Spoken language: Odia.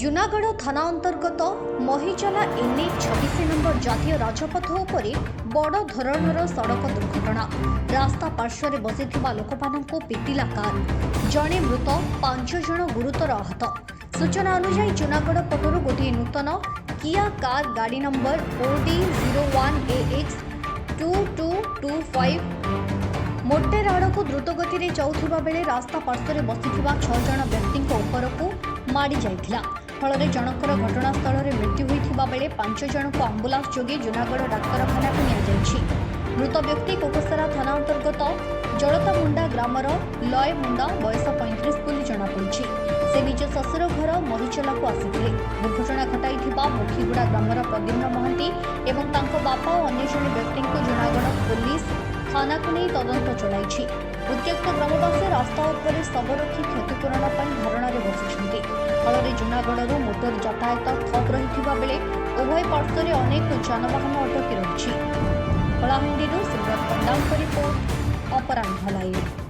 ଜୁନାଗଡ଼ ଥାନା ଅନ୍ତର୍ଗତ ମହିଜଲା NH-26 ନମ୍ବର ଜାତୀୟ ରାଜପଥ ଉପରେ ବଡ଼ ଧରଣର ସଡ଼କ ଦୁର୍ଘଟଣା। ରାସ୍ତା ପାର୍ଶ୍ୱରେ ବସିଥିବା ଲୋକମାନଙ୍କୁ ପିଟିଲା କାର୍। ଜଣେ ମୃତ, 5 ଜଣ ଗୁରୁତର ଆହତ। ସୂଚନା ଅନୁଯାୟୀ ଜୁନାଗଡ଼ ପଟରୁ ଗୋଟିଏ ନୂତନ କିଆ କାର୍ ଗାଡ଼ି ନମ୍ବର OD01AX2225 ମୋଟେର ଆଡ଼କୁ ଦ୍ରୁତ ଗତିରେ ଯାଉଥିବା ବେଳେ ରାସ୍ତା ପାର୍ଶ୍ୱରେ ବସିଥିବା 6 ଜଣ ବ୍ୟକ୍ତିଙ୍କ ଉପରକୁ ମାଡ଼ି ଯାଇଥିଲା। ଫଳରେ ଜଣଙ୍କର ଘଟଣାସ୍ଥଳରେ ମୃତ୍ୟୁ ହୋଇଥିବା ବେଳେ 5 ଜଣଙ୍କୁ ଆମ୍ବୁଲାନ୍ସ ଯୋଗେ ଜୁନାଗଡ଼ ଡାକ୍ତରଖାନାକୁ ନିଆଯାଇଛି। ମୃତ ବ୍ୟକ୍ତି କୋକସରା ଥାନା ଅନ୍ତର୍ଗତ ଜଳତାମୁଣ୍ଡା ଗ୍ରାମର ଲୟ ମୁଣ୍ଡା, ବୟସ 35 ବୋଲି ଜଣାପଡ଼ିଛି। ସେ ନିଜ ଶ୍ୱଶୁର ଘର ମହିଚଲାକୁ ଆସିଥିଲେ। ଦୁର୍ଘଟଣା ଘଟାଇଥିବା ମୁଖିଗୁଡ଼ା ଗ୍ରାମର ପ୍ରଦ୍ୟୁମ୍ନ ମହାନ୍ତି ଏବଂ ତାଙ୍କ ବାପା ଓ ଅନ୍ୟ ଜଣେ ବ୍ୟକ୍ତିଙ୍କୁ ଜୁନାଗଡ଼ ପୋଲିସ ଥାନାକୁ ନେଇ ତଦନ୍ତ ଚଳାଇଛି। ଉତ୍ତ୍ୟକ୍ତ ଗ୍ରାମବାସୀ ରାସ୍ତା ଉପରେ ଶବ ରଖି କ୍ଷତିପୂରଣ ପାଇଁ ଧାରଣାରେ ବସିଛନ୍ତି। ଫଳରେ ଜୁନାଗଡ଼ରୁ ମୋଟର ଯାତାୟାତ ଠପ୍ ରହିଥିବା ବେଳେ ଉଭୟ ପାର୍ଶ୍ୱରେ ଅନେକ ଯାନବାହନ ଅଟକି ରହିଛି। କଳାହାଣ୍ଡିରୁ ସୁବ୍ରତ ପଣ୍ଡାଙ୍କ ରିପୋର୍ଟ, ଅପରାହ୍ନ ଲାଇଭ୍।